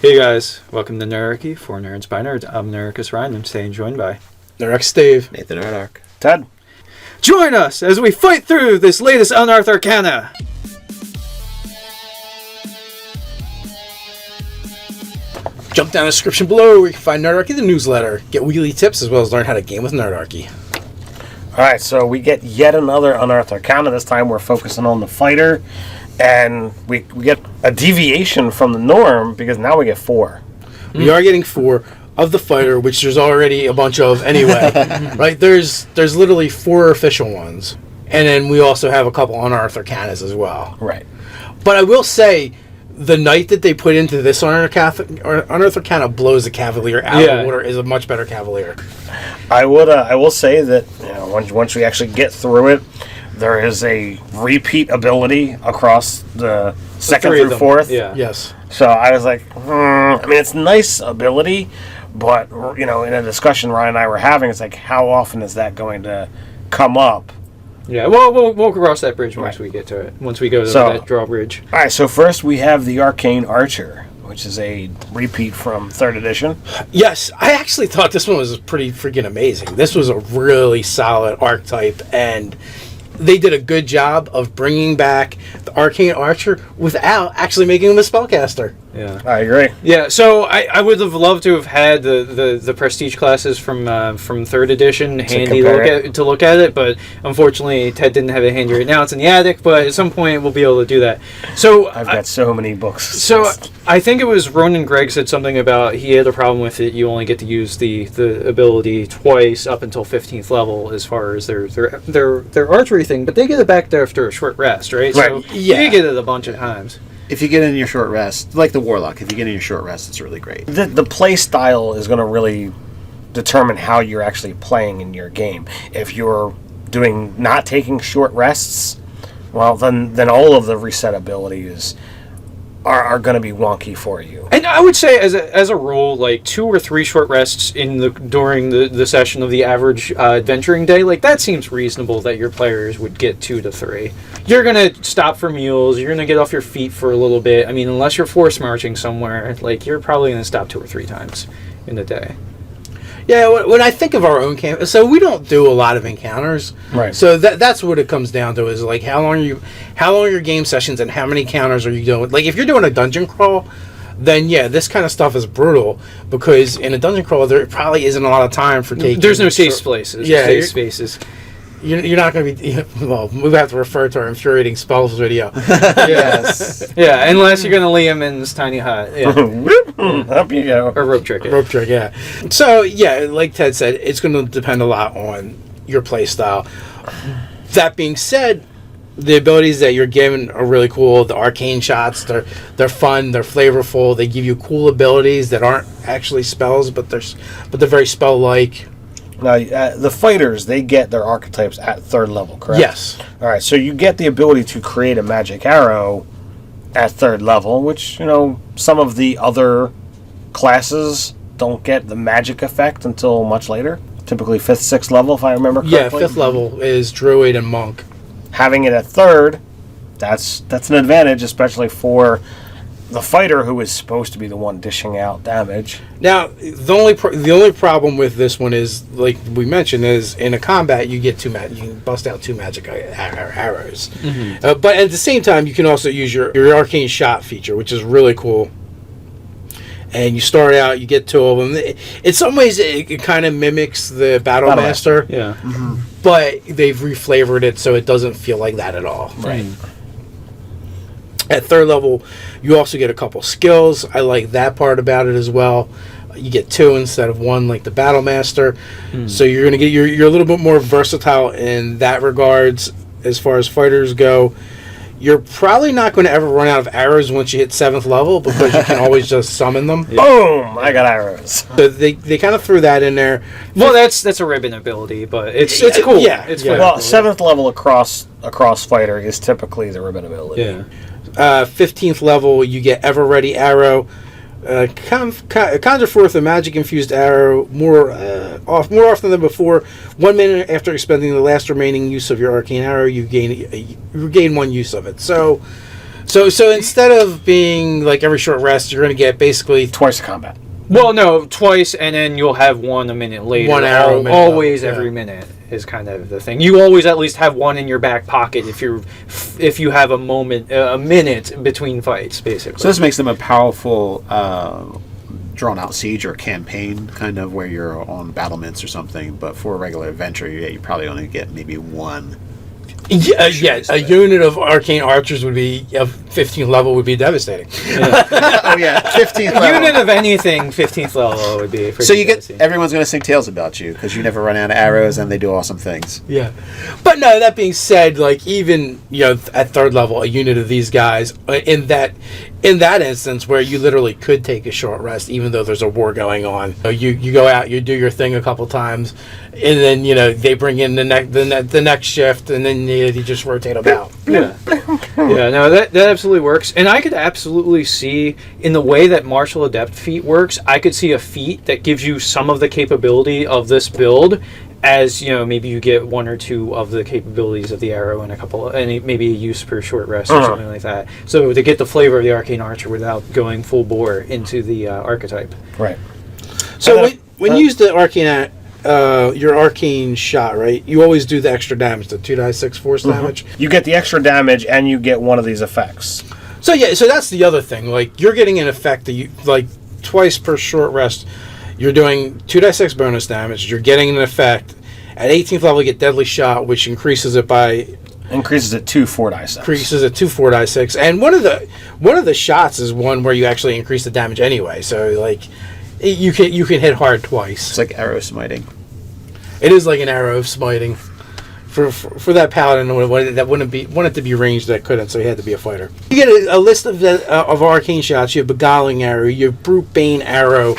Hey guys, welcome to Nerdarchy for Nerds by Nerds. I'm Nericus Ryan. I'm staying joined by Nerex Steve, Nathan Ardark, Ted. Join us as we fight through this latest Unearthed Arcana. jump down in the description below where you can find Nerdarchy, the newsletter. Get weekly tips as well as learn how to game with Nerdarchy. Alright, so we get yet another Unearthed Arcana. This time we're focusing on the fighter. And we get a deviation from the norm because now we get 4. We are getting 4 of the fighter, which there's already a bunch of anyway. Right? There's literally 4 official ones. And then we also have a couple Unearthed Arcanas as well. Right. But I will say, the knight that they put into this Unearthed Arcana blows the Cavalier out of the water, is a much better Cavalier. I will say that once we actually get through it, there is a repeat ability across the second through fourth. Yeah. Yes. So I was like, I mean, it's a nice ability, but, in a discussion Ryan and I were having, it's like, how often is that going to come up? Yeah, well, we'll cross that bridge once we get to it. Once we go to that drawbridge. All right, so first we have the Arcane Archer, which is a repeat from 3rd edition. Yes, I actually thought this one was pretty freaking amazing. This was a really solid archetype, and they did a good job of bringing back the Arcane Archer without actually making him a spellcaster. Yeah, I agree. Yeah, so I would have loved to have had the prestige classes from 3rd edition handy to look at it, but unfortunately Ted didn't have it handy right now. It's in the attic, but at some point we'll be able to do that. So I've got so many books. So I think it was Ronan Gregg said something about he had a problem with it. You only get to use the ability twice up until 15th level as far as their archery thing, but they get it back after a short rest, right? Right. So you get it a bunch of times. If you get in your short rest, like the Warlock, if you get in your short rest, it's really great. The play style is going to really determine how you're actually playing in your game. If you're not taking short rests, well, then all of the reset abilities are going to be wonky for you. And I would say, as a rule, like 2 or 3 short rests during the session of the average adventuring day, like that seems reasonable that your players would get 2 to 3. You're gonna stop for meals. You're gonna get off your feet for a little bit. I mean, unless you're force marching somewhere, like you're probably gonna stop 2 or 3 times in a day. Yeah, when I think of our own camp, so we don't do a lot of encounters, right? So that's what it comes down to is like how long are your game sessions and how many encounters are you doing? Like if you're doing a dungeon crawl, then yeah, this kind of stuff is brutal because in a dungeon crawl there probably isn't a lot of time for taking. There's no safe spaces. Yeah, safe spaces. You're not going to be. Well, we have to refer to our infuriating spells video. Yes. Yeah, unless you're going to leave him in this tiny hut. Yeah. Up you go. Or rope trick. Rope trick, yeah. So, yeah, like Ted said, it's going to depend a lot on your play style. That being said, the abilities that you're given are really cool. The arcane shots, they're fun, they're flavorful. They give you cool abilities that aren't actually spells, but they're very spell-like. Now, the fighters, they get their archetypes at 3rd level, correct? Yes. All right, so you get the ability to create a magic arrow at 3rd level, which, some of the other classes don't get the magic effect until much later. Typically 5th, 6th level, if I remember correctly. Yeah, 5th level is Druid and Monk. Having it at 3rd, that's an advantage, especially for the fighter who is supposed to be the one dishing out damage. Now, the only problem with this one is, like we mentioned, is in a combat you get you can bust out 2 magic arrows. Mm-hmm. But at the same time, you can also use your arcane shot feature, which is really cool. And you start out, you get 2 of them. In some ways, it kind of mimics the Battlemaster. Yeah. Mm-hmm. But they've reflavored it so it doesn't feel like that at all. Right. At 3rd level, you also get a couple skills. I like that part about it as well. You get 2 instead of 1, like the Battlemaster. So you're gonna get you're a little bit more versatile in that regards as far as fighters go. You're probably not going to ever run out of arrows once you hit 7th level because you can always just summon them. Yeah. Boom! I got arrows. So they kind of threw that in there. Well, that's a ribbon ability, but it's cool. Yeah, it's yeah. Well, 7th level across fighter is typically the ribbon ability. Yeah. 15th level, you get Ever Ready Arrow. Conjure forth a magic-infused arrow more often than before. 1 minute after expending the last remaining use of your arcane arrow, you gain 1 use of it. So So instead of being like every short rest, you're going to get basically Twice the combat. Well, no, twice, and then you'll have one a minute later. 1 arrow a minute always level, yeah. every minute is kind of the thing. You always at least have one in your back pocket if you have a minute between fights, basically. So this makes them a powerful drawn-out siege or campaign, kind of where you're on battlements or something. But for a regular adventure, you probably only get maybe one. Yeah, a unit of arcane archers would be of 15th level would be devastating. Oh yeah, 15th A level. unit of anything 15th level would be. So you get everyone's going to sing tales about you because you never run out of arrows and they do awesome things. Yeah, but no. That being said, like even at 3rd level, a unit of these guys in that instance where you literally could take a short rest, even though there's a war going on. You go out, you do your thing a couple times, and then they bring in the next shift, and then you just rotate them out. Yeah, no, that absolutely works, and I could absolutely see in the way that martial adept feat works. I could see a feat that gives you some of the capability of this build, as maybe you get 1 or 2 of the capabilities of the arrow and maybe a use per short rest or something like that. So to get the flavor of the arcane archer without going full bore into the archetype. Right. So when you use the arcane, your arcane shot, right? You always do the extra damage, the 2d6 force damage. You get the extra damage, and you get one of these effects. So that's the other thing. Like you're getting an effect that you like twice per short rest. You're doing 2d6 bonus damage. You're getting an effect. At 18th level, you get Deadly Shot, which increases it by... Increases it to 4d6. Increases it to 4d6. And one of the shots is one where you actually increase the damage anyway. So, like, you can hit hard twice. It's like arrow smiting. It is like an arrow of smiting. For that paladin that wanted to be ranged that couldn't, so he had to be a fighter. You get a list of arcane shots. You have Beguiling Arrow, you have Brute Bane Arrow,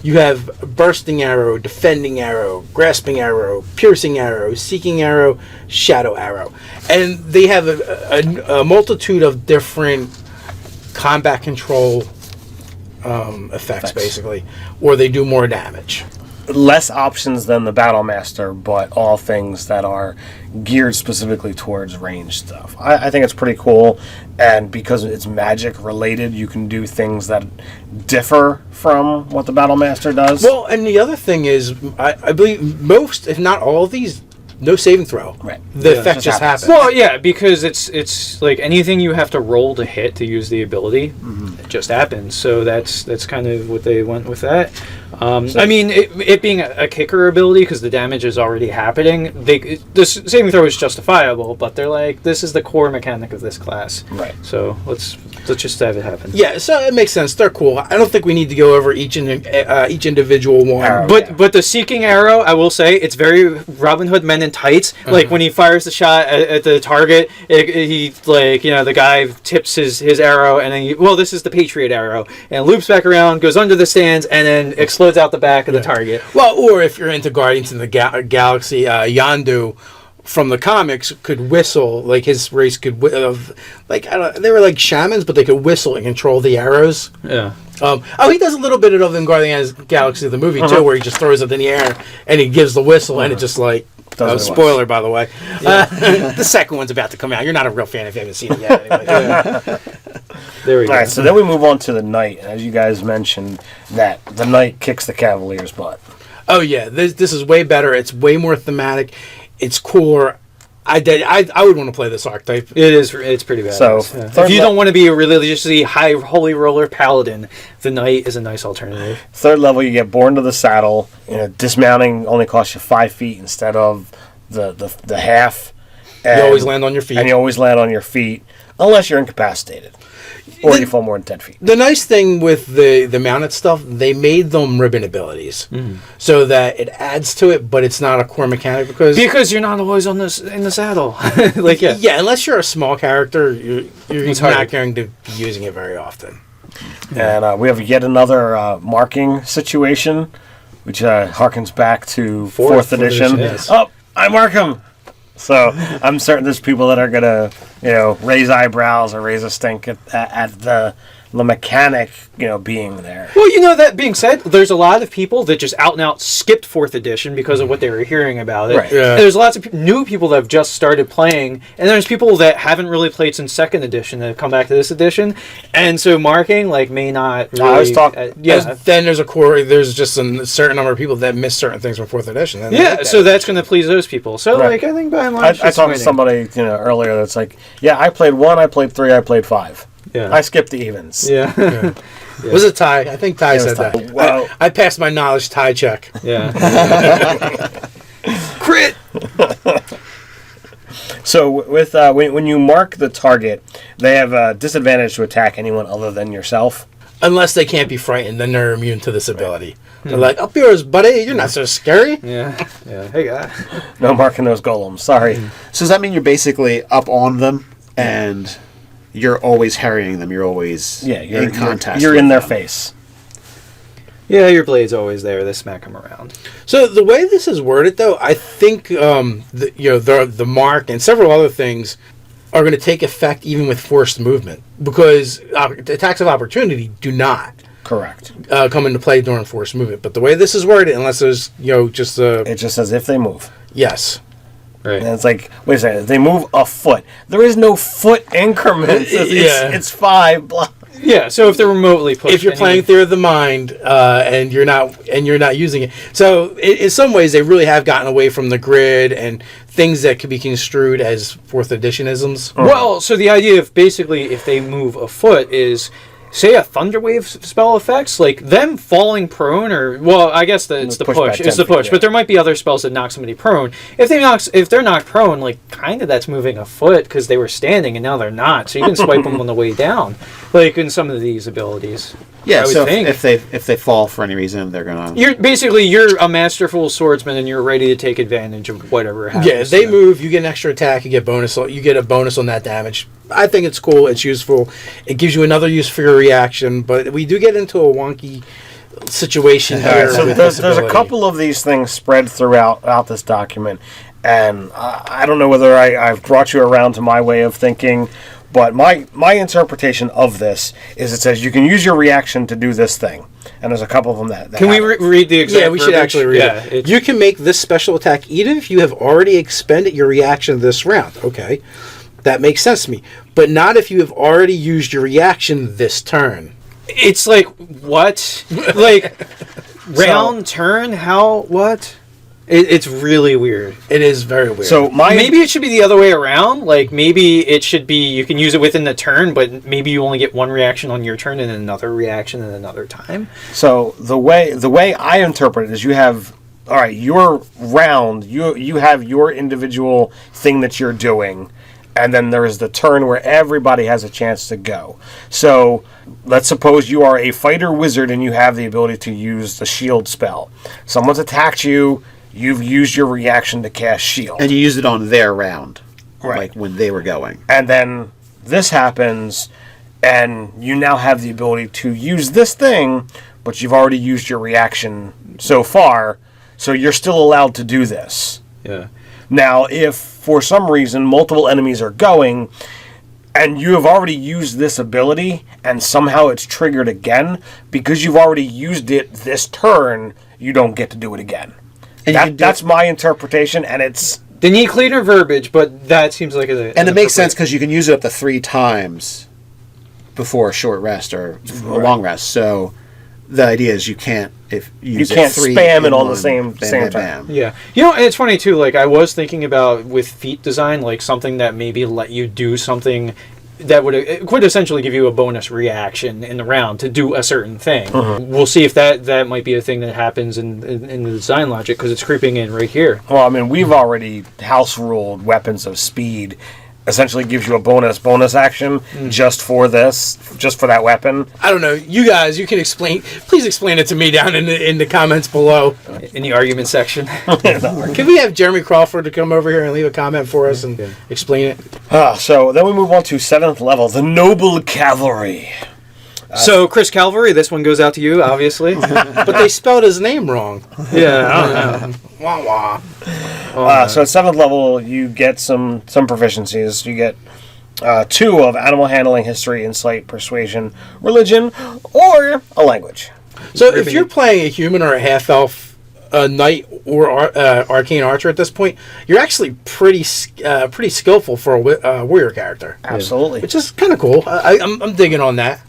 you have Bursting Arrow, Defending Arrow, Grasping Arrow, Piercing Arrow, Seeking Arrow, Shadow Arrow. And they have a multitude of different combat control effects, basically, or they do more damage. Less options than the Battlemaster, but all things that are geared specifically towards ranged stuff. I think it's pretty cool, and because it's magic related, you can do things that differ from what the Battlemaster does. Well, and the other thing is, I believe most, if not all of these, no saving throw. Right. The effect just happens. Well, yeah, because it's like anything you have to roll to hit to use the ability, it just happens. So that's kind of what they went with that. I mean, it being a kicker ability, because the damage is already happening, the saving throw is justifiable, but they're like, this is the core mechanic of this class. Right. So let's just have it happen. Yeah, so it makes sense. They're cool. I don't think we need to go over each individual one. Arrow. But the Seeking Arrow, I will say, it's very Robin Hood Men in Tights. Like when he fires the shot at the target, he the guy tips his arrow, and then this is the Patriot Arrow, and loops back around, goes under the stands, and then explodes out the back of the target. Well, or if you're into Guardians of the Galaxy, Yondu from the comics could whistle, like his race could they were like shamans, but they could whistle and control the arrows. Yeah. He does a little bit of in Guardians of the Galaxy, the movie too, where he just throws it in the air and he gives the whistle, and it just like. Spoiler, by the way. The second one's about to come out. You're not a real fan if you haven't seen it yet. Anyway. There we go. All right, so then we move on to the Knight, and as you guys mentioned, that the Knight kicks the Cavalier's butt. Oh yeah, this is way better. It's way more thematic. It's cooler. I would want to play this archetype. It's pretty bad. So, if you don't want to be a religiously high holy roller paladin, the Knight is a nice alternative. 3rd level, you get Born to the Saddle. Dismounting only costs you 5 feet instead of the half. And you always land on your feet. And you always land on your feet, unless you're incapacitated. Or you fall more than 10 feet. The nice thing with the mounted stuff, they made them ribbon abilities, so that it adds to it, but it's not a core mechanic because you're not always in the saddle. Unless you're a small character, you're not going to be using it very often. And we have yet another marking situation, which harkens back to 4th edition. Yes. Oh, I mark him. So I'm certain there's people that are gonna, raise eyebrows or raise a stink at the mechanic, being there. Well, that being said, there's a lot of people that just out and out skipped 4th edition because of what they were hearing about it. Right. Yeah. And there's lots of new people that have just started playing, and there's people that haven't really played since 2nd edition that have come back to this edition, and so marking may not really... I was talking... Then there's just a certain number of people that miss certain things from 4th edition. So that's going to please those people. So, I think by and large... I talked to somebody, earlier that's like, yeah, I played 1, I played 3, I played 5. Yeah. I skipped the evens. Yeah. Was it Ty? I think Ty said Ty. that. Well, I passed my knowledge Ty check. Yeah. Crit! So with when you mark the target, they have a disadvantage to attack anyone other than yourself. Unless they can't be frightened, then they're immune to this ability. They're like, up yours, buddy. You're not so scary. Yeah. Yeah. Hey, guy. No marking those golems. Sorry. So does that mean you're basically up on them and you're always harrying them? You're always in contact. You're with in their them. face. Yeah, your blade's always there. They smack them around. So the way this is worded, though, I think the mark and several other things are going to take effect even with forced movement, because attacks of opportunity do not Correct. Come into play during forced movement. But the way this is worded, unless there's just it just says if they move. Yes. Right. And it's like, wait a second, they move a foot. There is no foot increments. It's 5 blocks. Yeah, so if they're remotely pushed, If you're playing Theory of the Mind and you're not using it, so in some ways they really have gotten away from the grid and things that could be construed as 4th editionisms. Well, so the idea of basically if they move a foot is, say, a Thunderwave spell effects, like them falling prone, or I guess it's the push. It's the push, but there might be other spells that knock somebody prone. If they're knocked prone, kind of that's moving a foot because they were standing and now they're not. So you can swipe them on the way down, like in some of these abilities. Yeah, I would so think. if they fall for any reason, they're gonna. You're a masterful swordsman and you're ready to take advantage of whatever happens. Yeah, if they move, you get an extra attack, you get a bonus on that damage. I think it's cool, it's useful. It gives you another use for your reaction, but we do get into a wonky situation here. So with there's this a ability. couple of these things spread throughout this document, and I don't know whether I've brought you around to my way of thinking, but my interpretation of this is it says you can use your reaction to do this thing, and there's a couple of them that Can we read the exact Yeah, we should verbiage? actually read it. You can make this special attack even if you have already expended your reaction this round. Okay, that makes sense to me. But not if you have already used your reaction this turn. It's like, what? Round, turn, how, what? It's really weird. It is very weird. So maybe it should be the other way around. Maybe it should be you can use it within the turn, but maybe you only get one reaction on your turn and another reaction at another time. So the way I interpret it is you have your round, you have your individual thing that you're doing, and then there's the turn where everybody has a chance to go. So let's suppose you are a fighter wizard and you have the ability to use the shield spell. Someone's attacked you. You've used your reaction to cast shield. And you use it on their round. Right. Like when they were going. And then this happens, and you now have the ability to use this thing, but you've already used your reaction so far, so you're still allowed to do this. Yeah. Now, if for some reason multiple enemies are going, and you have already used this ability, and somehow it's triggered again, because you've already used it this turn, you don't get to do it again. That's my interpretation, and it's... They need cleaner verbiage, but that seems like And it makes sense because you can use it up to 3 times before a short rest or a long rest. So the idea is you can't spam it on the same time. Yeah. And it's funny too, I was thinking about with feat design, something that maybe let you do something that could essentially give you a bonus reaction in the round to do a certain thing. We'll see if that might be a thing that happens in the design logic, because it's creeping in right here. Well, I mean, we've already house ruled weapons of speed. Essentially gives you a bonus action just for that weapon. I don't know. You guys, you can please explain it to me down in the comments below. In the argument section. Can we have Jeremy Crawford to come over here and leave a comment for us and explain it? So then we move on to 7th level, the Noble Cavalry. So, Chris Calvary, this one goes out to you, obviously. But they spelled his name wrong. Yeah, I don't know. Wah wah. So at 7th level, you get some proficiencies. You get 2 of animal handling, history, insight, persuasion, religion, or a language. So if you're playing a human or a half-elf, a knight or arcane archer at this point, you're actually pretty skillful for a warrior character. Absolutely. Which is kind of cool. I'm digging on that.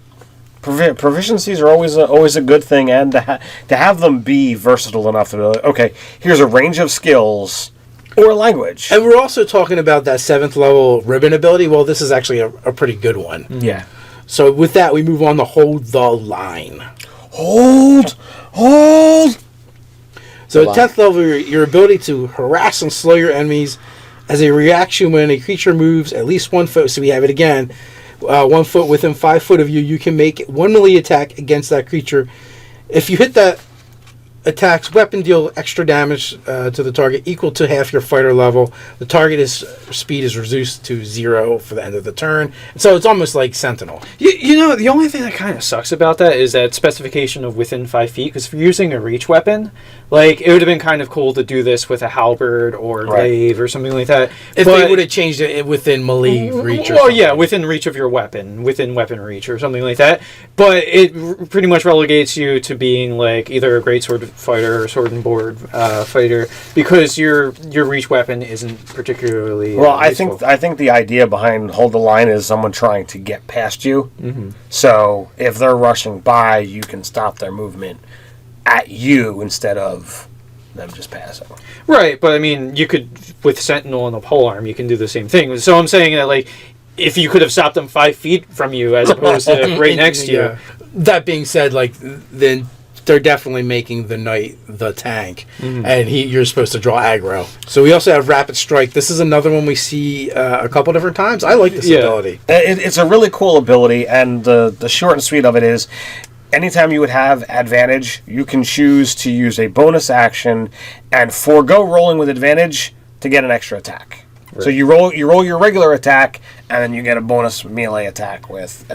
Proficiencies are always a good thing, and to have them be versatile enough to be like, okay, here's a range of skills or language. And we're also talking about that 7th level ribbon ability. Well, this is actually a pretty good one. Yeah. So with that, we move on to hold the line. Hold. So at 10th level, your ability to harass and slow your enemies as a reaction when a creature moves at least 1 foot. So we have it again. 1 foot within 5 foot of you, you can make 1 melee attack against that creature. If you hit that attack's weapon, deal extra damage to the target equal to half your fighter level. The target's speed is reduced to 0 for the end of the turn. So it's almost like Sentinel. You know, the only thing that kind of sucks about that is that specification of within 5 feet, because if you're using a reach weapon, like, it would have been kind of cool to do this with a halberd or glaive or something like that. If they would have changed it within melee reach or something. Yeah, within reach of your weapon, within weapon reach or something like that. But it pretty much relegates you to being, like, either a greatsword fighter or sword and board fighter, because your reach weapon isn't particularly Well, useful. I think the idea behind hold the line is someone trying to get past you. Mm-hmm. So if they're rushing by, you can stop their movement at you instead of them just passing. Right, but I mean, you could, with Sentinel and the polearm, you can do the same thing. So I'm saying that, like, if you could have stopped them 5 feet from you as opposed to right next to you. That being said, like, then they're definitely making the knight the tank, and you're supposed to draw aggro. So we also have rapid strike. This is another one we see a couple different times. I like this ability. It's a really cool ability, and the short and sweet of it is, anytime you would have advantage, you can choose to use a bonus action and forego rolling with advantage to get an extra attack. Right. So you roll your regular attack, and then you get a bonus melee attack with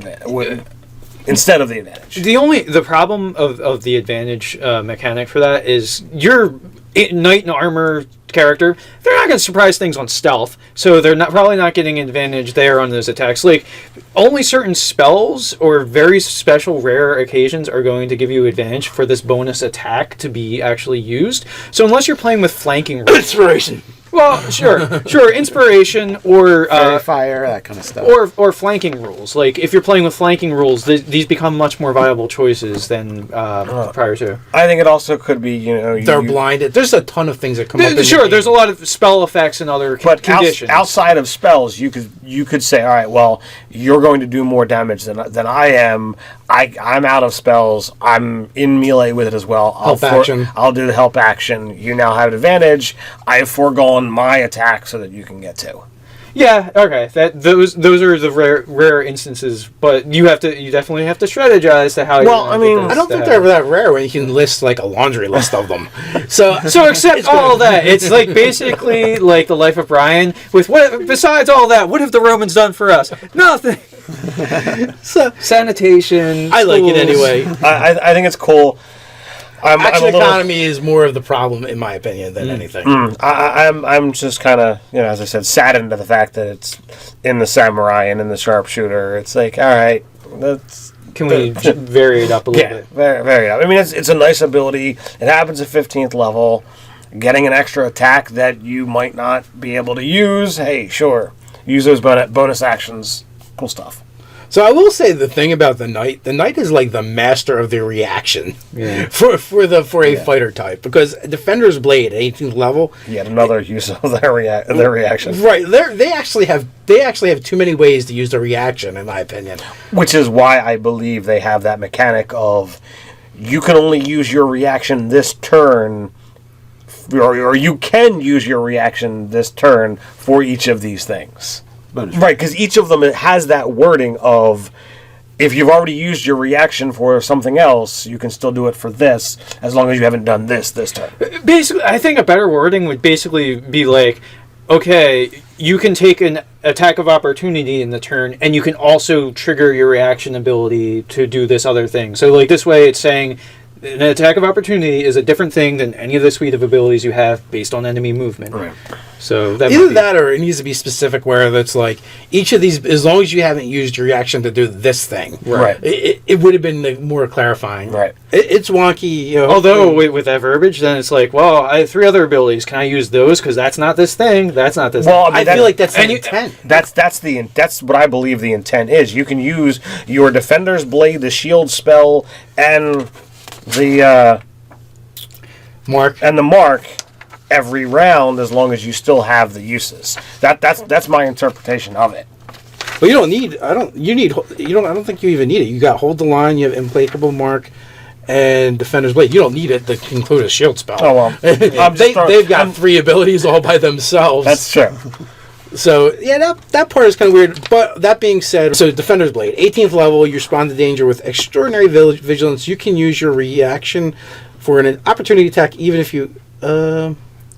instead of the advantage. The problem of the advantage mechanic for that is your knight in armor character, they're not going to surprise things on stealth, so they're probably not getting advantage there on those attacks. Like, only certain spells or very special rare occasions are going to give you advantage for this bonus attack to be actually used. So unless you're playing with flanking rules, Inspiration. Well, sure, inspiration or fire, that kind of stuff, or flanking rules. Like, if you're playing with flanking rules, these become much more viable choices than prior to. I think it also could be, they're blinded. There's a ton of things that come up. Sure, there's a lot of spell effects and other conditions. Outside of spells, you could say, all right, well, you're going to do more damage than I am. I'm out of spells. I'm in melee with it as well. I'll do the help action. You now have an advantage. I have foregone my attack so that you can get 2. Yeah, okay. Those are the rare instances, but you definitely have to strategize to how. Well, I mean, I don't think they're that rare when you can list like a laundry list of them. So accept all that. It's like basically like the life of Brian. With what besides all that, what have the Romans done for us? Nothing. So sanitation. I like it anyway. I think it's cool. Action economy is more of the problem, in my opinion, than anything. I'm just kind of, as I said, saddened to the fact that it's in the samurai and in the sharpshooter. It's like, all right, can we vary it up a little bit? Yeah, vary it up. I mean, it's a nice ability. It happens at 15th level. Getting an extra attack that you might not be able to use. Hey, sure, use those bonus actions. Cool stuff. So I will say the thing about the knight is like the master of the reaction for a fighter type, because Defender's Blade at 18th level, yet another use of their reaction. Right, they actually have too many ways to use the reaction, in my opinion. Which is why I believe they have that mechanic of you can only use your reaction this turn, or you can use your reaction this turn for each of these things. Right, because each of them has that wording of, if you've already used your reaction for something else, you can still do it for this, as long as you haven't done this turn. Basically, I think a better wording would basically be like, okay, you can take an attack of opportunity in the turn, and you can also trigger your reaction ability to do this other thing. So, like, this way it's saying, An attack of opportunity is a different thing than any of the suite of abilities you have based on enemy movement. Right. So that Either that or it needs to be specific where it's like each of these, as long as you haven't used your reaction to do this thing, Right. it would have been more clarifying. Right. It's wonky. You know, Although with that verbiage, then it's like, well, I have 3 other abilities. Can I use those? Because that's not this thing. That's not this. Well, thing. I feel like that's the and you- intent. That's what I believe the intent is. You can use your Defender's Blade, the shield spell, and the mark every round as long as you still have the uses. That's my interpretation of it. But you don't need. I don't think you even need it. You got hold the line. You have implacable mark, and Defender's Blade. You don't need it to include a shield spell. Oh well, they've got 3 abilities all by themselves. That's true. So yeah, that part is kind of weird. But that being said, so Defender's Blade, 18th level, you respond to danger with extraordinary vigilance. You can use your reaction for an opportunity attack, even if you.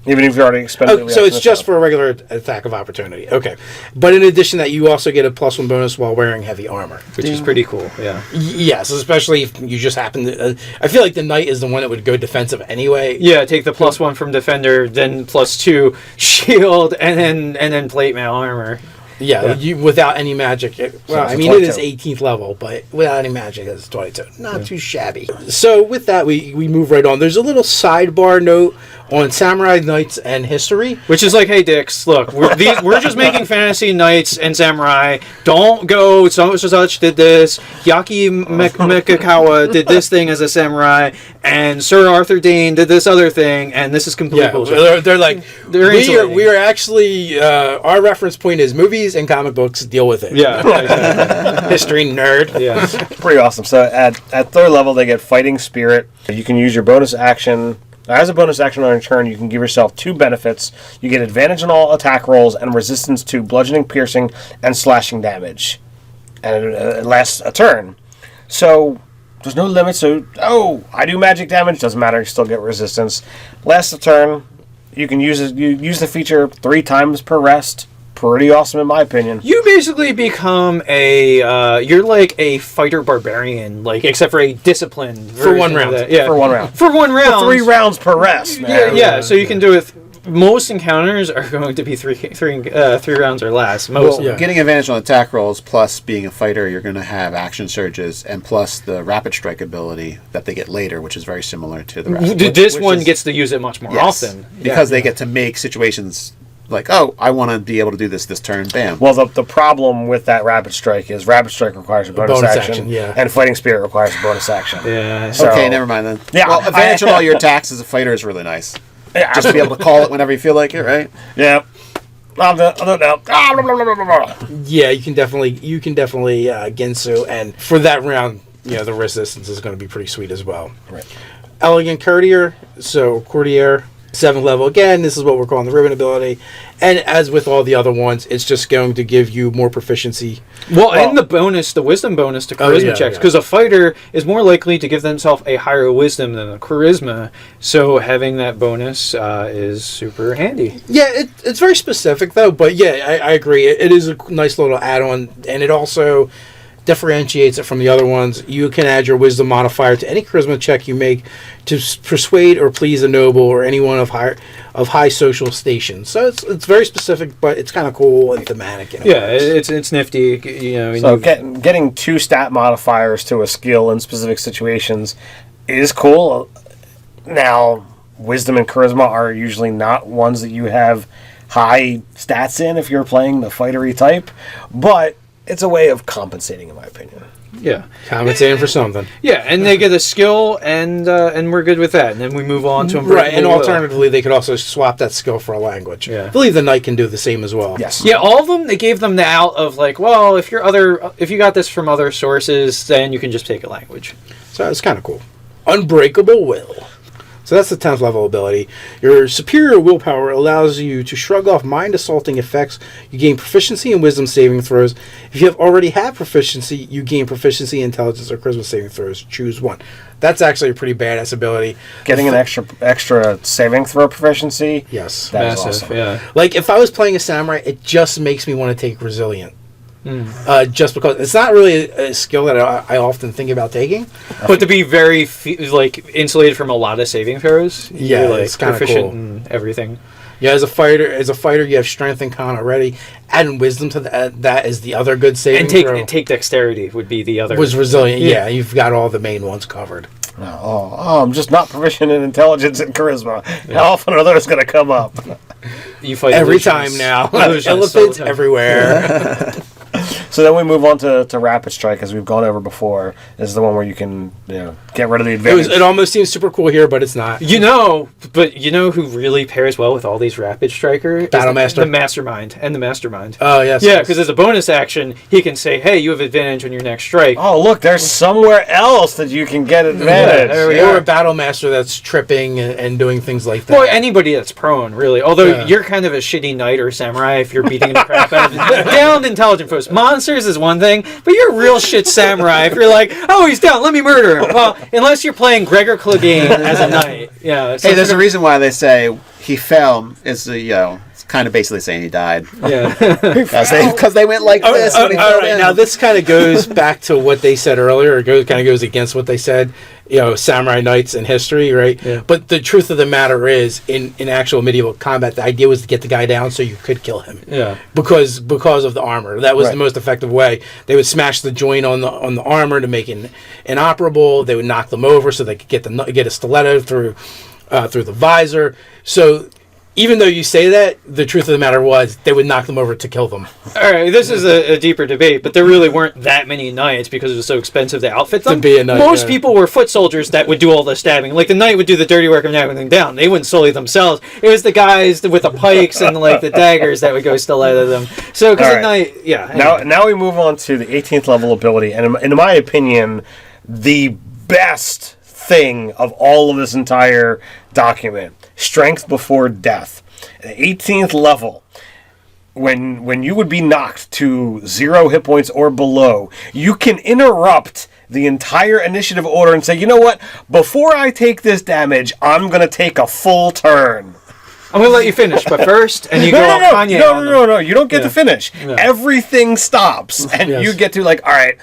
Even if you already expended the So it's reaction just itself. for a regular attack of opportunity. Okay, but in addition to that, you also get a +1 bonus while wearing heavy armor. which is pretty cool. Yeah. Yes, especially if you just happen to. I feel like the knight is the one that would go defensive anyway. Yeah, take the +1 from defender, then +2 shield, and then plate mail armor. Yeah, without any magic. Well, it's I a mean, it is 22. 18th level, but without any magic, it's 22. Not too shabby. So with that, we move right on. There's a little sidebar note on Samurai Knights and history. Which is like, hey, dicks, look, we're just making fantasy knights and samurai. Don't go, such did this. Yaki Mikakawa did this thing as a samurai, and Sir Arthur Dane did this other thing, and this is complete Yeah, bullshit. they're like, They're insulating. we are actually, our reference point is movies and comic books. Deal with it. Yeah, exactly. History nerd. Yeah. Pretty awesome. So at 3rd level, they get Fighting Spirit. You can use your bonus action. As a bonus action on your turn, you can give yourself 2 benefits. You get advantage on all attack rolls and resistance to bludgeoning, piercing, and slashing damage. And it lasts a turn. So there's no limit. So, I do magic damage. Doesn't matter. You still get resistance. Lasts a turn. You can use the feature 3 times per rest. Pretty awesome in my opinion. You basically become you're like a fighter barbarian, like, except for a discipline. For 1 version of round. that. Yeah. For 1 round. For 1 round. 3 rounds per rest, Yeah, man. yeah, so you can do it. Most encounters are going to be three rounds or less. Most. Well, Yeah. getting advantage on attack rolls, plus being a fighter, you're going to have action surges, and plus the rapid strike ability that they get later, which is very similar to the rapid. This which one is- gets to use it much more yes, often because they get to make situations like, I want to be able to do this turn. Bam. Well, the problem with that Rapid Strike is Rapid Strike requires a bonus action, yeah. and Fighting Spirit requires a bonus action. Yeah. So- Okay, never mind then. Yeah, Well, advantage on all your attacks as a fighter is really nice. Yeah, Just to be able to call it whenever you feel like it, right? yeah. I'll do it now. Yeah, you can definitely Ginsu, and for that round, the resistance is going to be pretty sweet as well. Right. Elegant Courtier, so Courtier, 7th level again. This is what we're calling the ribbon ability, and as with all the other ones, it's just going to give you more proficiency. Well, and the wisdom bonus to charisma yeah, checks, yeah. because a fighter is more likely to give themselves a higher wisdom than a charisma. So having that bonus is super handy. Yeah, it's very specific though, but yeah, I agree. It is a nice little add-on, and it also differentiates it from the other ones. You can add your wisdom modifier to any charisma check you make to persuade or please a noble or anyone of high social station. So it's very specific, but it's kind of cool and thematic. Yeah, it's nifty. And So getting 2 stat modifiers to a skill in specific situations is cool. Now, wisdom and charisma are usually not ones that you have high stats in if you're playing the fightery type, but it's a way of compensating, in my opinion. yeah, Compensating for something. yeah, and they get a skill, and we're good with that. And then we move on to Right, and Unbreakable Will. alternatively, they could also swap that skill for a language. Yeah. I believe the knight can do the same as well. Yes. Yeah, all of them, they gave them the out of like, well, if you got this from other sources, then you can just take a language. So it's kind of cool. Unbreakable Will. So that's the 10th level ability. Your superior willpower allows you to shrug off mind-assaulting effects. You gain proficiency in wisdom saving throws. If you have already had proficiency, you gain proficiency in intelligence or charisma saving throws. Choose one. That's actually a pretty badass ability. Getting an extra saving throw proficiency. Yes. That is Massive, awesome. yeah. Like, if I was playing a samurai, it just makes me want to take resilient. just because it's not really a skill that I often think about taking. But to be very insulated from a lot of saving throws, Yeah, you're, like, it's kinda proficient cool. in everything. Yeah, as a fighter, you have strength and con already. Adding wisdom to that is the other good saving throw. And take dexterity would be the other. Was resilient. Yeah, you've got all the main ones covered. I'm just not proficient in intelligence and charisma. How often are those going to come up? You fight Every illusions. time now. Illusions Elephants all the time. everywhere. So then we move on to Rapid Strike, as we've gone over before. This is the one where you can get rid of the advantage. It almost seems super cool here, but it's not. You know who really pairs well with all these Rapid Striker? Battlemaster. The Mastermind and the Mastermind. Oh, yes. Yeah, because as a bonus action, he can say, hey, you have advantage on your next strike. Oh, look, there's somewhere else that you can get advantage. there we Or are. a battle master that's tripping and doing things like that. Or anybody that's prone, really. Although you're kind of a shitty knight or samurai if you're beating the crap out of downed intelligent foes. Monsters is one thing, but you're a real shit samurai if you're like, oh, he's down, let me murder him. Well, unless you're playing Gregor Clegane as a knight. Yeah. Hey, there's a reason why they say he fell. It's it's kind of basically saying he died. Yeah. Because they went like this. When he all fell right, in. now this kind of goes back to what they said earlier. It kind of goes against what they said. Samurai knights in history, right? Yeah. But the truth of the matter is, in actual medieval combat, the idea was to get the guy down so you could kill him. Yeah. Because of the armor, that was Right. the most effective way. They would smash the joint on the armor to make it inoperable. They would knock them over so they could get a stiletto through the visor. So even though you say that, the truth of the matter was they would knock them over to kill them. All right, this is a deeper debate, but there really weren't that many knights because it was so expensive to outfit them. To be a knight, Most yeah. people were foot soldiers that would do all the stabbing. Like the knight would do the dirty work of knocking them down. They wouldn't sully themselves. It was the guys with the pikes and like the daggers that would go stiletto them. So because All the right. knight, yeah. Anyway. Now we move on to the 18th level ability, and in my opinion, the best thing of all of this entire document: Strength Before Death. At 18th level, when you would be knocked to 0 hit points or below, you can interrupt the entire initiative order and say, you know what? Before I take this damage, I'm going to take a full turn. I'm gonna let you finish, but first, and you go all Kanye on them. No. You don't get to finish. Yeah. Everything stops, and Yes. you get to all right.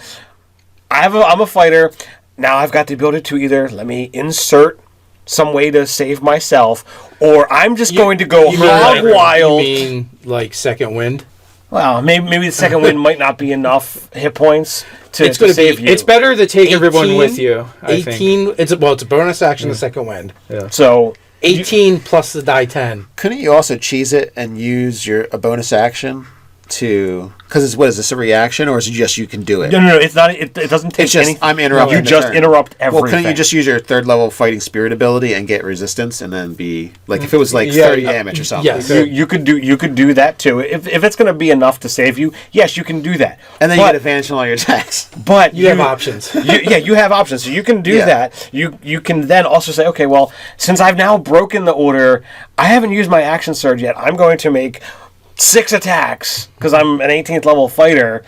I'm a fighter. Now I've got the ability to either let me insert some way to save myself, or I'm just going to go hog wild. You mean like second wind? Well, maybe the second wind might not be enough hit points to It's gonna save be- you. It's better to take everyone 18? with you. I think. 18. It's a bonus action. The second wind. So 18 plus the die 10. Couldn't you also cheese it and use a bonus action to? Because what is this, a reaction, or is it just you can do it? no. It's not. It doesn't take It's just anything. I'm interrupting. You the just turn. interrupt everything. Well, couldn't you just use your 3rd level fighting spirit ability and get resistance, and then be like if it was like 30 damage or something? Yes. You could do that too. If it's going to be enough to save you, yes, you can do that. And then you get advantage on all your attacks. But You have options. You have options, so you can do Yeah. that. You can then also say, okay, well, since I've now broken the order, I haven't used my action surge yet. I'm going to make 6 attacks because I'm an 18th level fighter.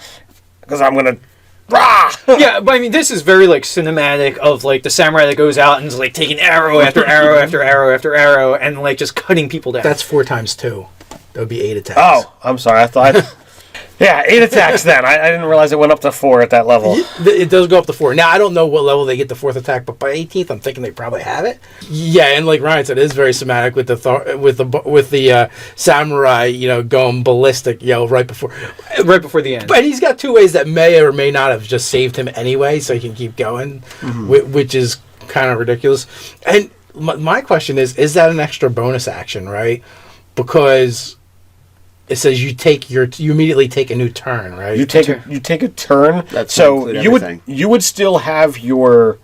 Because I'm gonna, rah! Yeah, but I mean, this is very like cinematic of like the samurai that goes out and is like taking arrow after arrow after arrow after arrow and like just cutting people down. That's 4 times 2. That would be 8 attacks. Oh, I'm sorry. I thought. Yeah, 8 attacks then. I didn't realize it went up to 4 at that level. It does go up to 4. Now, I don't know what level they get the 4th attack, but by 18th, I'm thinking they probably have it. Yeah, and like Ryan said, it is very somatic with the samurai, going ballistic, right before the end. But he's got 2 ways that may or may not have just saved him anyway, so he can keep going, which is kind of ridiculous. And my question is that an extra bonus action, right? Because it says you immediately take a new turn, right? You take a turn. That's so include you everything. would still have your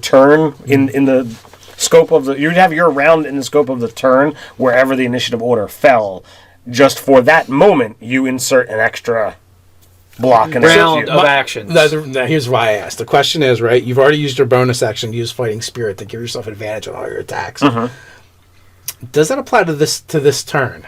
turn in the scope of you'd have your round in the scope of the turn wherever the initiative order fell. Just for that moment, you insert an extra block and round of actions. Now, here's why I asked. The question is, right, you've already used your bonus action to use Fighting Spirit to give yourself advantage on all your attacks. Does that apply to this turn?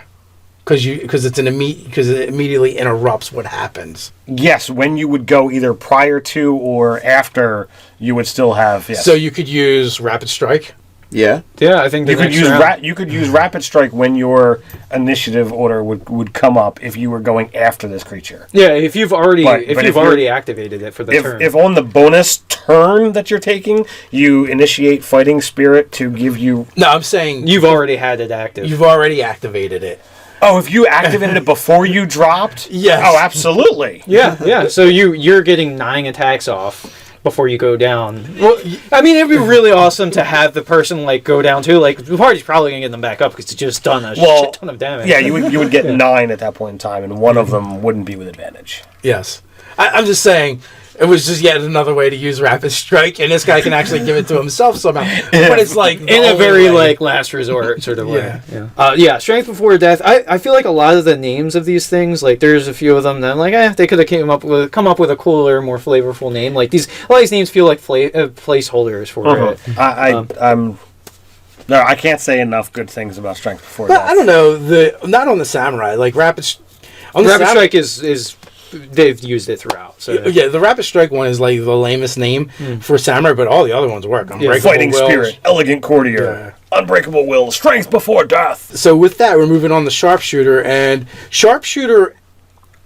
Because it immediately interrupts what happens. Yes, when you would go either prior to or after, you would still have. Yes. So you could use Rapid Strike. Yeah. Yeah, I think the You could next use round- you could use rapid strike when your initiative order would come up if you were going after this creature. Yeah, if you've already But if if you've you're- already activated it for the turn. If on the bonus turn that you're taking, you initiate fighting spirit to give you. No, I'm saying you've already had it active. you've already activated it. Oh, if you activated it before you dropped. Yes. Oh, absolutely. Yeah. So you're getting 9 attacks off before you go down. Well, I mean, it'd be really awesome to have the person like go down too. Like the party's probably gonna get them back up because it's just done a shit ton of damage. Yeah, you would get 9 at that point in time, and one of them wouldn't be with advantage. Yes. I'm just saying, it was just yet another way to use Rapid Strike, and this guy can actually give it to himself somehow. But it's like... in a very like last resort sort of way. Yeah. Strength before death. I feel like a lot of the names of these things, like there's a few of them that I'm like, they could have come up with a cooler, more flavorful name. Like a lot of these names feel like placeholders for it. I'm. No, I can't say enough good things about Strength Before But Death. I don't know, not on the Samurai, like Rapid Strike is they've used it throughout. So Yeah, the Rapid Strike one is like the lamest name for Samurai, but all the other ones work. Unbreakable Fighting Will. Spirit, Elegant Courtier, Unbreakable Will, Strength Before Death. So with that, we're moving on to Sharpshooter, and Sharpshooter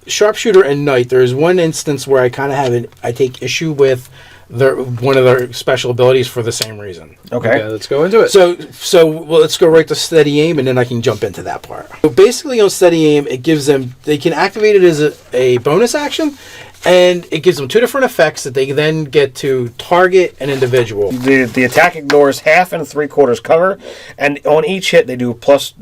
and Knight. There's one instance where I kind of I take issue with one of their special abilities for the same reason. Okay. let's go into it. So let's go right to Steady Aim, and then I can jump into that part. So basically on Steady Aim, it gives them, they can activate it as a bonus action, and it gives them 2 different effects that they then get to target an individual. The attack ignores half and 3/4 cover, and on each hit they do plus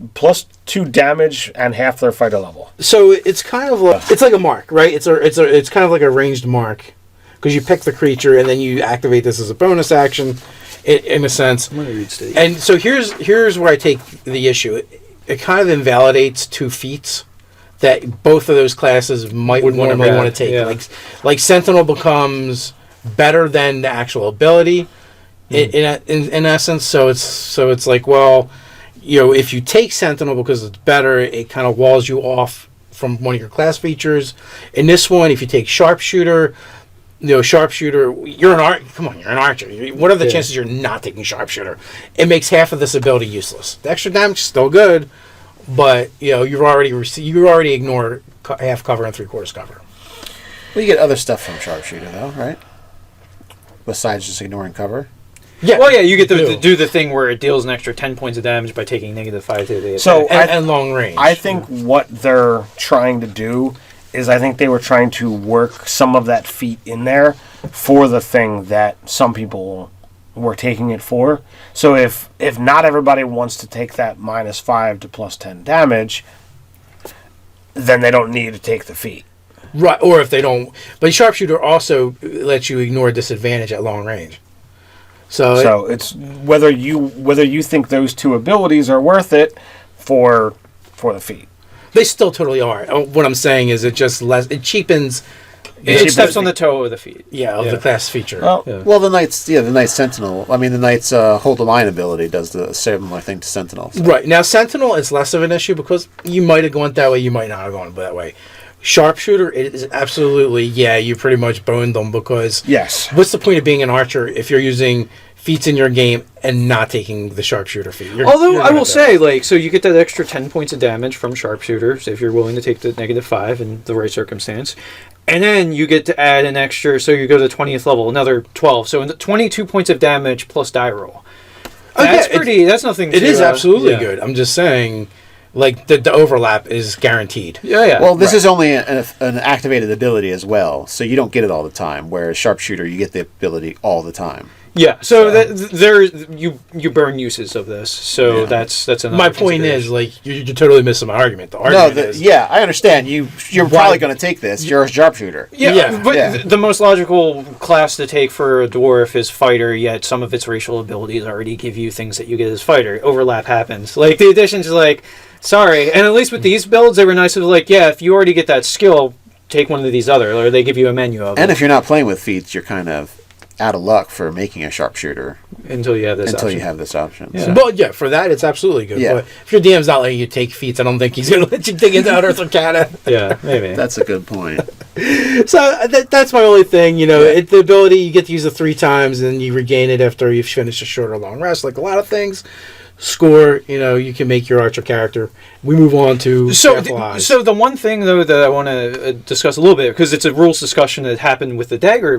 2 damage and half their fighter level. So it's kind of like, it's like a mark, right? It's kind of like a ranged mark, because you pick the creature and then you activate this as a bonus action, in a sense. I'm gonna read Steady. And so here's where I take the issue. It kind of invalidates 2 feats that both of those classes might normally want to take. Yeah. Like Sentinel becomes better than the actual ability in essence. So it's like, well, if you take Sentinel because it's better, it kind of walls you off from one of your class features. In this one, if you take Sharpshooter, Sharpshooter, you're an archer. What are the chances you're not taking Sharpshooter? It makes half of this ability useless. The extra damage is still good, but you already ignore half cover and 3/4 cover. Well, you get other stuff from Sharpshooter, though, right? Besides just ignoring cover. Yeah. Well, yeah, you get to do the thing where it deals an extra 10 points of damage by taking -5 to the attack. So and long range. I think what they're trying to do is I think they were trying to work some of that feat in there for the thing that some people were taking it for. So if not everybody wants to take that -5 to +10 damage, then they don't need to take the feat. Right, or if they don't. But Sharpshooter also lets you ignore disadvantage at long range. So it's whether you think those 2 abilities are worth it for the feat. they still totally are. What I'm saying is it cheapens. it steps on the toe of the feet. Of the class feature. Well, the Knight's Sentinel. I mean, the Knight's Hold the Line ability does the similar thing to Sentinel. So. Right. Now, Sentinel is less of an issue because you might have gone that way, you might not have gone that way. Sharpshooter, it is absolutely, you pretty much boned them because... Yes. What's the point of being an archer if you're using feats in your game and not taking the Sharpshooter feat? Although, I will say, so you get that extra 10 points of damage from Sharpshooter, so if you're willing to take the -5 in the right circumstance. And then you get to add an extra, so you go to the 20th level, another 12. So 22 points of damage plus die roll. That's that's nothing to... It is absolutely good. I'm just saying, the overlap is guaranteed. Yeah. Well, this is only an activated ability as well, so you don't get it all the time, whereas Sharpshooter, you get the ability all the time. Yeah, so you burn uses of this, so that's another. My point is, you're totally missing my argument. The argument is, I understand. You're probably going to take this. You're a Sharpshooter. But the most logical class to take for a dwarf is fighter. Yet some of its racial abilities already give you things that you get as fighter. Overlap happens. The additions sorry, and at least with these builds, they were nice of if you already get that skill, take one of these other, or they give you a menu of. And if you're not playing with feats, you're kind of out of luck for making a Sharpshooter until you have this option. Yeah. So. Well, for that, it's absolutely good. Yeah. But if your DM's not letting you take feats, I don't think he's going to let you dig into Unearthed Arcana. Yeah, maybe. That's a good point. So that's my only thing. The ability, you get to use it 3 times, and then you regain it after you've finished a short or long rest. Like a lot of things. Score, you can make your archer character. We move on to so the one thing though that I want to discuss a little bit, because it's a rules discussion that happened with the dagger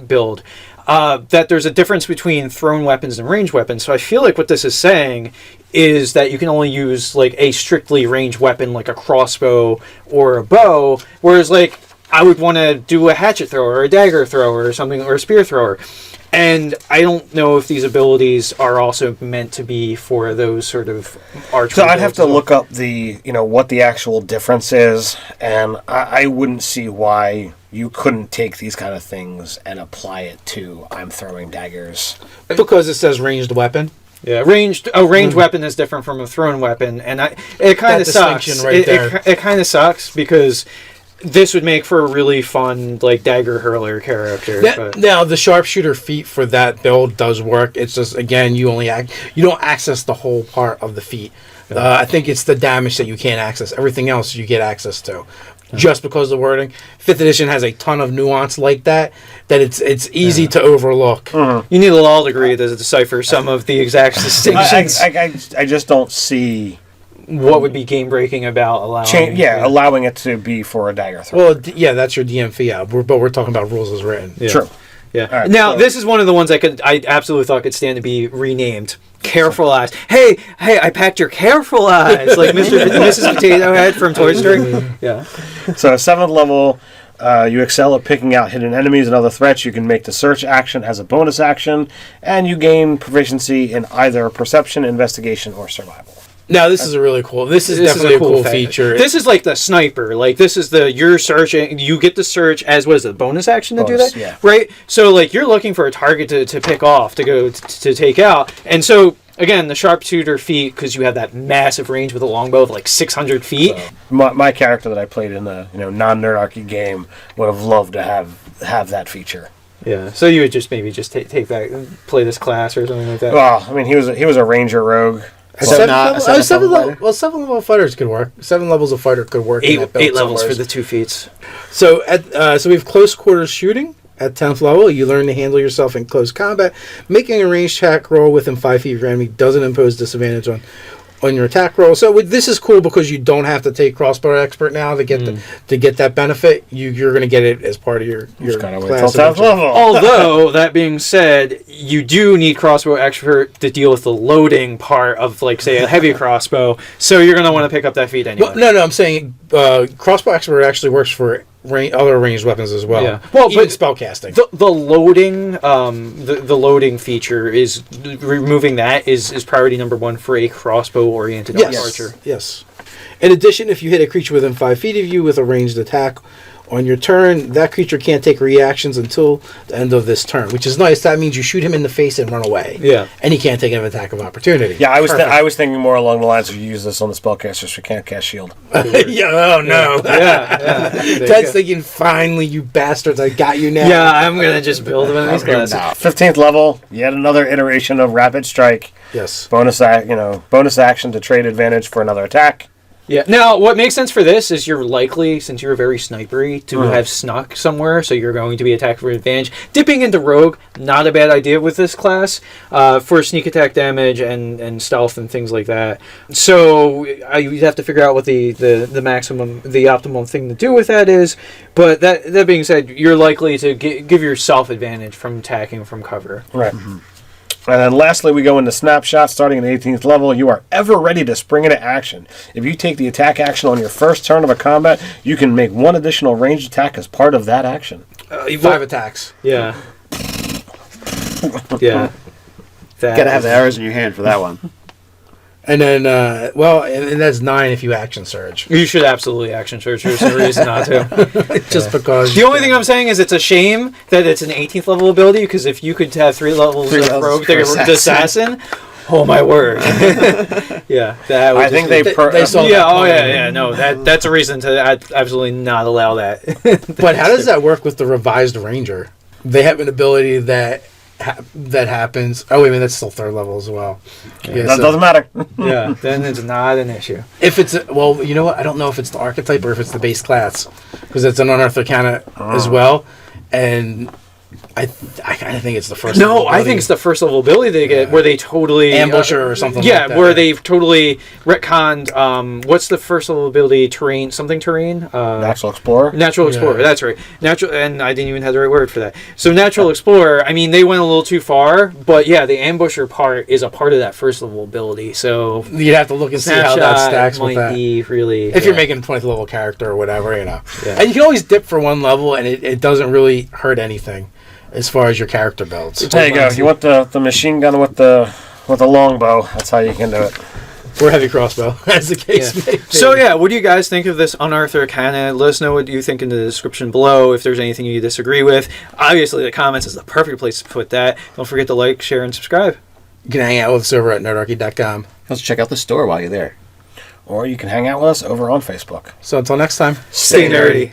build, that there's a difference between thrown weapons and ranged weapons. So I feel like what this is saying is that you can only use like a strictly ranged weapon like a crossbow or a bow, whereas like I would want to do a hatchet thrower or a dagger thrower or something, or a spear thrower. And I don't know if these abilities are also meant to be for those sort of archery. So I'd have to look up what the actual difference is, and I wouldn't see why you couldn't take these kind of things and apply it to I'm throwing daggers. Because it says ranged weapon. Yeah, ranged weapon is different from a thrown weapon, and it kind of sucks. Right there. It kind of sucks because this would make for a really fun like dagger hurler character. Now the sharpshooter feat for that build does work. It's just again you don't access the whole part of the feat. I think it's the damage that you can't access. Everything else you get access to. Just because of the wording. 5th edition has a ton of nuance like that it's easy to overlook. Mm-hmm. You need a law degree to decipher some of the exact distinctions. I just don't see what would be game breaking about allowing allowing it to be for a dagger throw. Well, that's your DM fee out, but we're talking about rules as written. Yeah. True. Yeah. Right, now, this is one of the ones I absolutely thought could stand to be renamed. Careful Eyes. Hey, I packed your Careful Eyes, like Mr. and Mrs. Potato Head from Toy Story. Yeah. So 7th level, you excel at picking out hidden enemies and other threats. You can make the search action as a bonus action, and you gain proficiency in either perception, investigation, or survival. Now this is definitely a cool feature. This is like the sniper. Like this is you're searching. You get to search as a bonus action to do that, yeah. Right? So like you're looking for a target to pick off to go to take out, and so again the sharpshooter feat because you have that massive range with a longbow of like 600 feet. So, my character that I played in the non-nerdarchy game would have loved to have that feature. Yeah. So you would just maybe take that, play this class or something like that. Well, I mean he was a ranger rogue. 7 level fighters could work. 7 levels of fighter could work. 8 levels for the 2 feats. So so we have close quarters shooting at 10th level. You learn to handle yourself in close combat. Making a ranged attack roll within 5 feet of your enemy doesn't impose disadvantage on your attack roll. So this is cool because you don't have to take crossbow expert now to get that benefit. You're going to get it as part of your class. Although that being said, you do need crossbow expert to deal with the loading part of like say a heavy crossbow. So you're going to want to pick up that feat anyway. No, I'm saying crossbow expert actually works for other ranged weapons as well. Yeah. Well, even spellcasting. The loading feature is removing that is priority number 1 for a crossbow oriented archer. Yes. In addition, if you hit a creature within 5 feet of you with a ranged attack on your turn, that creature can't take reactions until the end of this turn, which is nice. That means you shoot him in the face and run away. Yeah. And he can't take an attack of opportunity. Yeah, I was thinking more along the lines of you use this on the spellcasters who can't cast shield. Yeah, oh no. Yeah. Ted's thinking, finally, you bastards, I got you now. Yeah, I'm going to just build him in these classes. 15th level, yet another iteration of Rapid Strike. Yes. Bonus action to trade advantage for another attack. Yeah. Now, what makes sense for this is you're likely, since you're very snipery, to have snuck somewhere, so you're going to be attacked for advantage. Dipping into rogue, not a bad idea with this class for sneak attack damage and stealth and things like that. So you'd have to figure out what the optimal thing to do with that is. But that being said, you're likely to give yourself advantage from attacking from cover. Right. Mm-hmm. And then lastly, we go into Snapshot. Starting at 18th level, you are ever ready to spring into action. If you take the attack action on your first turn of a combat, you can make 1 additional ranged attack as part of that action. 5 attacks. Yeah. Yeah. Gotta have the arrows in your hand for that one. And then, and that's 9 if you action surge. You should absolutely action surge. There's no reason not to. Just because. The only thing I'm saying is it's a shame that it's an 18th level ability, because if you could have 3 levels of rogue to assassin, oh my word. Yeah. That would I think they saw yeah, that. oh yeah. No, that's a reason to absolutely not allow that. But how does that work with the revised ranger? They have an ability that that happens. Oh wait a minute, that's still third level as well. Yeah, That so doesn't matter. Yeah, then it's not an issue. if it's well, you know what? I don't know if it's the archetype or if it's the base class because it's an Unearthed Arcana as well, and I kind of think it's the first. No, level I think ability. it's the first level ability they get where they totally Ambusher or something Yeah, like that. where they've totally retconned. What's the first level ability? Terrain, something terrain. Natural Explorer. Natural Explorer. Yeah. That's right. Natural, and I didn't even have the right word for that. So Natural Explorer. I mean, they went a little too far, but yeah, the Ambusher part is a part of that first level ability. So You'd have to look and see how that Snapshot stacks might with that. be really If you're making a 20th level character or whatever, Yeah. And you can always dip for one level, and it doesn't really hurt anything as far as your character builds. There you go. You want the machine gun with the longbow. That's how you can do it. Or heavy crossbow, as the case may be. So yeah, what do you guys think of this Unearthed Arcana? Let us know what you think in the description below. If there's anything you disagree with, obviously the comments is the perfect place to put that. Don't forget to like, share, and subscribe. You can hang out with us over at nerdarchy.com. Let's check out the store while you're there. Or you can hang out with us over on Facebook. So until next time. Stay nerdy.